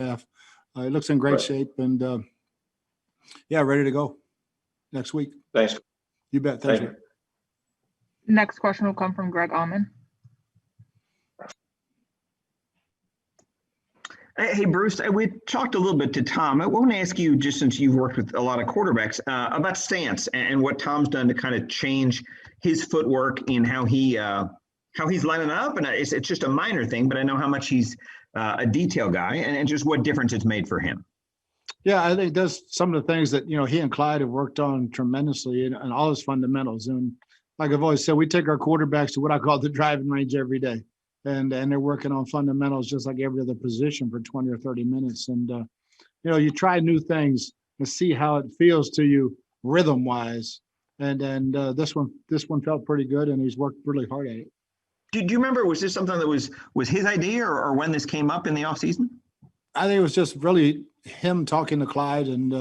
half. He looks in great shape, and ready to go next week. Thanks. You bet. Thanks. Thank you. Next question will come from Greg Allman. Hey, Bruce, we talked a little bit to Tom. I want to ask you, just since you've worked with a lot of quarterbacks, about stance and what Tom's done to kind of change his footwork in how he's lining up. And it's just a minor thing, but I know how much he's a detail guy and just what difference it's made for him. Yeah, I think that's some of the things that, he and Clyde have worked on tremendously and all his fundamentals. And like I've always said, we take our quarterbacks to what I call the driving range every day. And they're working on fundamentals just like every other position for 20 or 30 minutes. And, you try new things and see how it feels to you rhythm-wise. And this one felt pretty good, and he's worked really hard at it. Do you remember, was this something that was his idea or when this came up in the offseason? I think it was just really him talking to Clyde and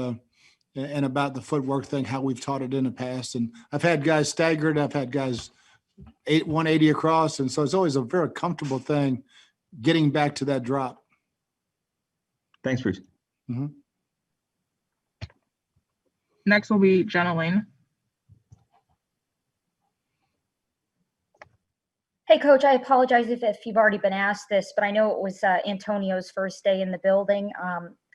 about the footwork thing, how we've taught it in the past. And I've had guys staggered. I've had guys 180 across. And so it's always a very comfortable thing getting back to that drop. Thanks, Bruce. Mm-hmm. Next will be Jenna Lane. Hey, Coach, I apologize if you've already been asked this, but I know it was Antonio's first day in the building,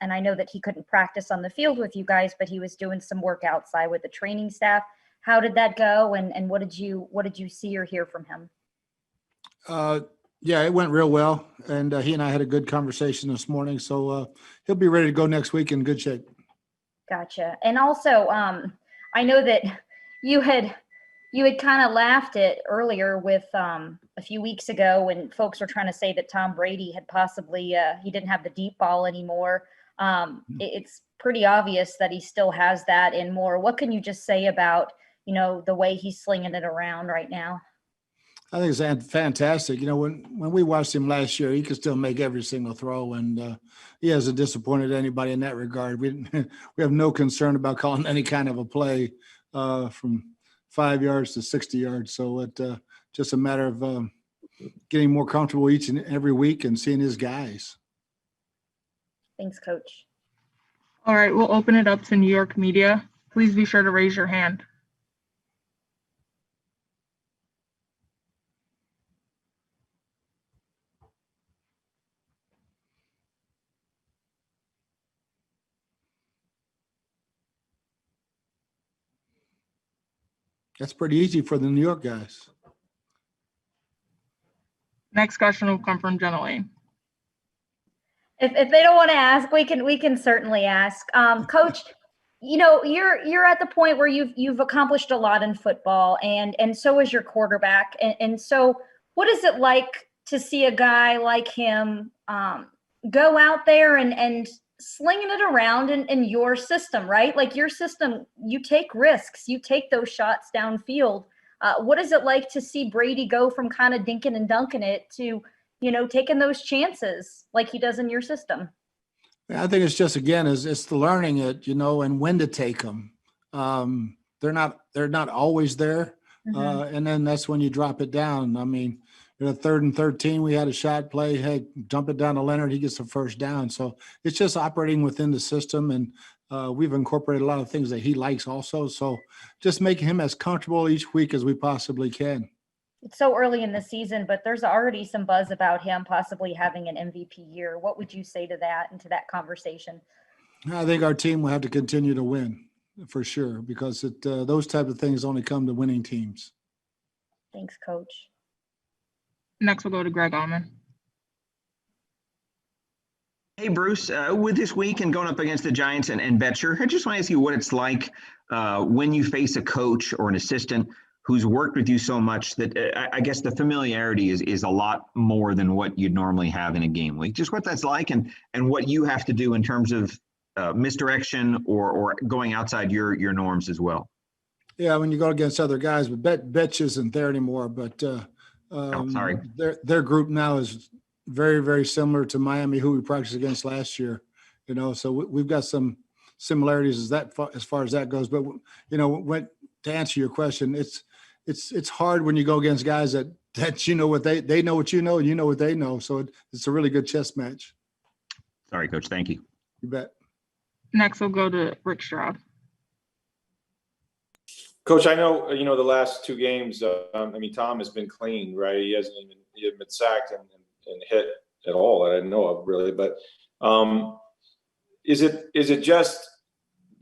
and I know that he couldn't practice on the field with you guys, but he was doing some work outside with the training staff. How did that go, and what did you see or hear from him? Yeah, it went real well, and he and I had a good conversation this morning, so he'll be ready to go next week in good shape. Gotcha. And also, I know that you had kind of laughed it earlier with a few weeks ago when folks were trying to say that Tom Brady had possibly he didn't have the deep ball anymore. It's pretty obvious that he still has that and more. What can you just say about the way he's slinging it around right now? I think it's fantastic. When we watched him last year, he could still make every single throw, and he hasn't disappointed anybody in that regard. We have no concern about calling any kind of a play from 5 yards to 60 yards. So it's just a matter of getting more comfortable each and every week and seeing his guys. Thanks, Coach. All right, we'll open it up to New York media. Please be sure to raise your hand. That's pretty easy for the New York guys. Next question will come from Jenna Lane. If they don't want to ask, we can certainly ask. Coach, you're at the point where you've accomplished a lot in football, and so is your quarterback. And so what is it like to see a guy like him go out there and slinging it around in your system, right? Like your system, you take risks, you take those shots downfield. What is it like to see Brady go from kind of dinking and dunking it to, taking those chances like he does in your system? I think it's just, again, it's the learning it, and when to take them. They're not always there. Mm-hmm. And then that's when you drop it down. I mean, 3rd and 13, we had a shot play. Hey, dump it down to Leonard. He gets the first down. So it's just operating within the system. And we've incorporated a lot of things that he likes also. So just making him as comfortable each week as we possibly can. It's so early in the season, but there's already some buzz about him possibly having an MVP year. What would you say to that and to that conversation? I think our team will have to continue to win for sure, because those type of things only come to winning teams. Thanks, Coach. Next, we'll go to Greg Allman. Hey, Bruce, with this week and going up against the Giants and Betcher, I just want to ask you what it's like when you face a coach or an assistant who's worked with you so much that I guess the familiarity is a lot more than what you'd normally have in a game week. Just what that's like and what you have to do in terms of misdirection or going outside your norms as well. Yeah, when you go against other guys, but Betch isn't there anymore, but sorry. Their group now is very, very similar to Miami, who we practiced against last year. So we've got some similarities as far as that goes. But when to answer your question, it's hard when you go against guys that what they know what you know, and you know what they know. So it's a really good chess match. Sorry, Coach. Thank you. You bet. Next, we'll go to Rick Stroud. Coach, I know, the last two games, Tom has been clean, right? He hasn't been sacked and hit at all that I know of, really. But is it just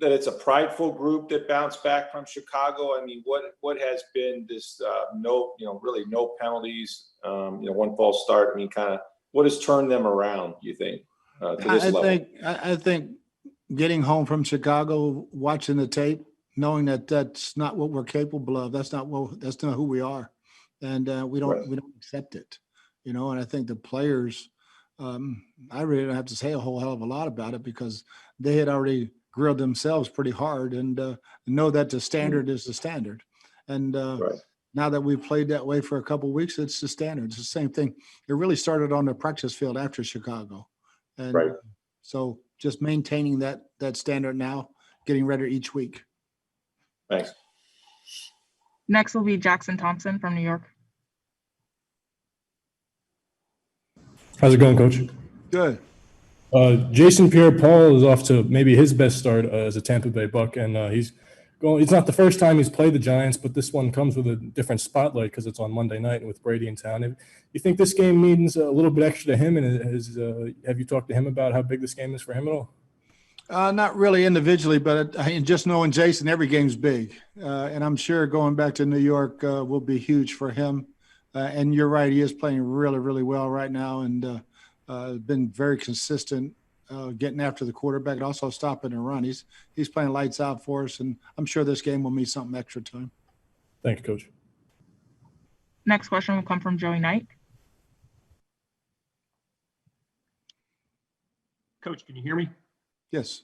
that it's a prideful group that bounced back from Chicago? I mean, what has been this really no penalties, one false start? I mean, kind of what has turned them around, you think, to this level? I think getting home from Chicago, watching the tape, knowing that that's not what we're capable of, that's not who we are, and we don't accept it, And I think the players, I really don't have to say a whole hell of a lot about it because they had already grilled themselves pretty hard and know that the standard is the standard, and now that we've played that way for a couple of weeks, it's the standard. It's the same thing. It really started on the practice field after Chicago, and so just maintaining that standard now, getting better each week. Thanks. Next will be Jackson Thompson from New York. How's it going, Coach? Good. Jason Pierre-Paul is off to maybe his best start as a Tampa Bay Buck, and he's going. It's not the first time he's played the Giants, but this one comes with a different spotlight because it's on Monday night with Brady in town. You think this game means a little bit extra to him, and have you talked to him about how big this game is for him at all? Not really individually, but just knowing Jason, every game's big. And I'm sure going back to New York will be huge for him. And you're right, he is playing really, really well right now and been very consistent getting after the quarterback and also stopping the run. He's playing lights out for us, and I'm sure this game will mean something extra to him. Thank you, Coach. Next question will come from Joey Knight. Coach, can you hear me? Yes.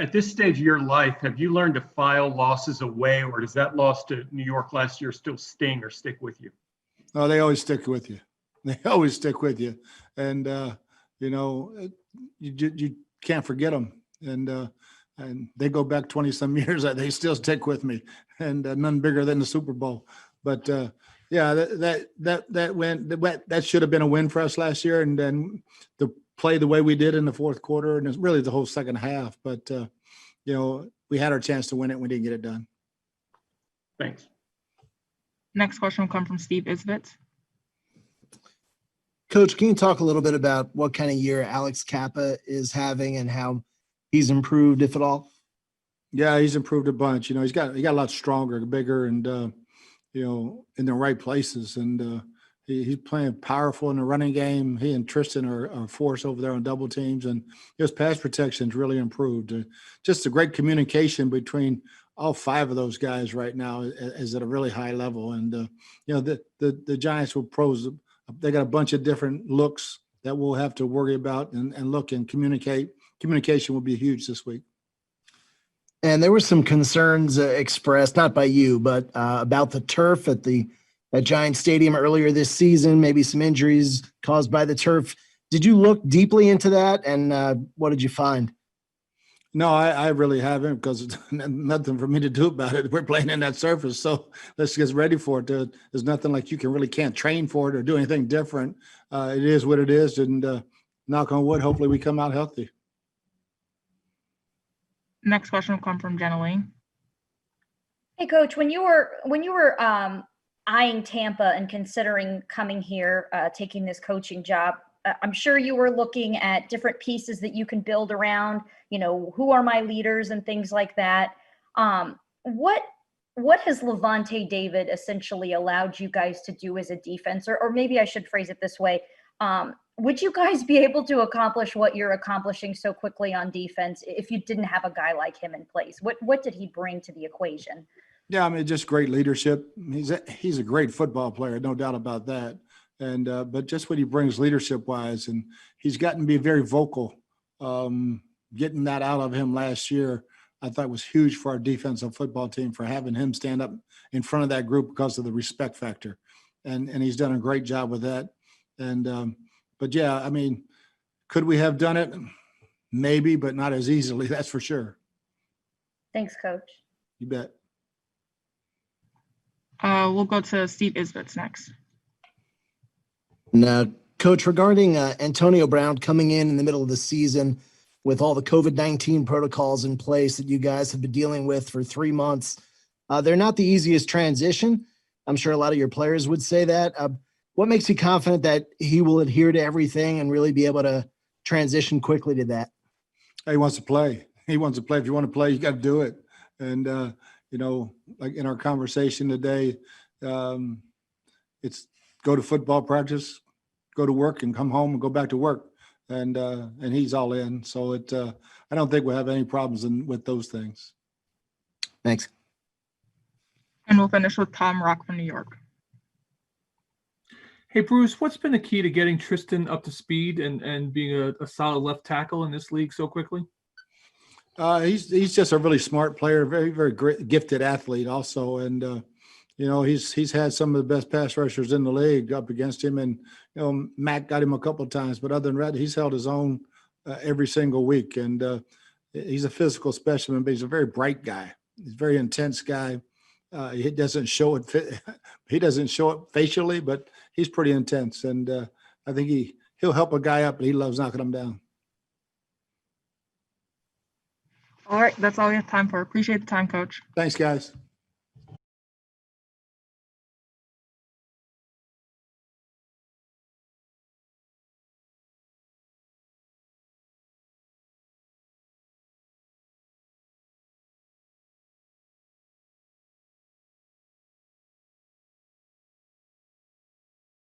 At this stage of your life, have you learned to file losses away, or does that loss to New York last year still sting or stick with you? Oh, they always stick with you. They always stick with you. And, you can't forget them. And they go back 20 some years. They still stick with me, and none bigger than the Super Bowl. But that should have been a win for us last year. And then the play the way we did in the fourth quarter, and it's really the whole second half. But we had our chance to win it. We didn't get it done. Thanks. Next question will come from Steve Isbitz. Coach, can you talk a little bit about what kind of year Alex Kappa is having and how he's improved, if at all? Yeah, he's improved a bunch. He got a lot stronger, bigger, and in the right places. And he's playing powerful in the running game. He and Tristan are a force over there on double teams, and his pass protection's really improved. Just a great communication between all five of those guys right now is at a really high level. And the Giants were pros. They got a bunch of different looks that we'll have to worry about and look and communicate. Communication will be huge this week. And there were some concerns expressed, not by you, but about the turf at Giant Stadium earlier this season, maybe some injuries caused by the turf. Did you look deeply into that, and what did you find? No, I really haven't, because it's nothing for me to do about it. We're playing in that surface, so let's get ready for it. There's nothing like you can't train for it or do anything different. It is what it is, and knock on wood, hopefully we come out healthy. Next question will come from Jenna Lane. Hey, Coach, when you were eyeing Tampa and considering coming here, taking this coaching job, I'm sure you were looking at different pieces that you can build around, who are my leaders and things like that. What has Levante David essentially allowed you guys to do as a defense? Or maybe I should phrase it this way. Would you guys be able to accomplish what you're accomplishing so quickly on defense if you didn't have a guy like him in place? What did he bring to the equation? Yeah, just great leadership. He's a great football player, no doubt about that. And but just what he brings leadership wise, and he's gotten to be very vocal. Getting that out of him last year, I thought was huge for our defensive football team, for having him stand up in front of that group because of the respect factor, and he's done a great job with that. And but yeah, could we have done it? Maybe, but not as easily. That's for sure. Thanks, Coach. You bet. We'll go to Steve Isbitz next. Now, Coach, regarding Antonio Brown coming in the middle of the season with all the COVID-19 protocols in place that you guys have been dealing with for 3 months, they're not the easiest transition. I'm sure a lot of your players would say that. What makes you confident that he will adhere to everything and really be able to transition quickly to that? He wants to play. He wants to play. If you want to play, you got to do it. And, like in our conversation today, it's go to football practice, go to work, and come home and go back to work. And he's all in. So I don't think we'll have any problems with those things. Thanks. And we'll finish with Tom Rock from New York. Hey, Bruce, what's been the key to getting Tristan up to speed and being a solid left tackle in this league so quickly? He's just a really smart player, very, very great, gifted athlete also. And, he's had some of the best pass rushers in the league up against him. And, Matt got him a couple of times, but other than that, he's held his own every single week. And he's a physical specimen, but he's a very bright guy. He's a very intense guy. He doesn't show it. He doesn't show it facially, but he's pretty intense. And I think he'll help a guy up, but he loves knocking him down. All right, that's all we have time for. Appreciate the time, Coach. Thanks, guys.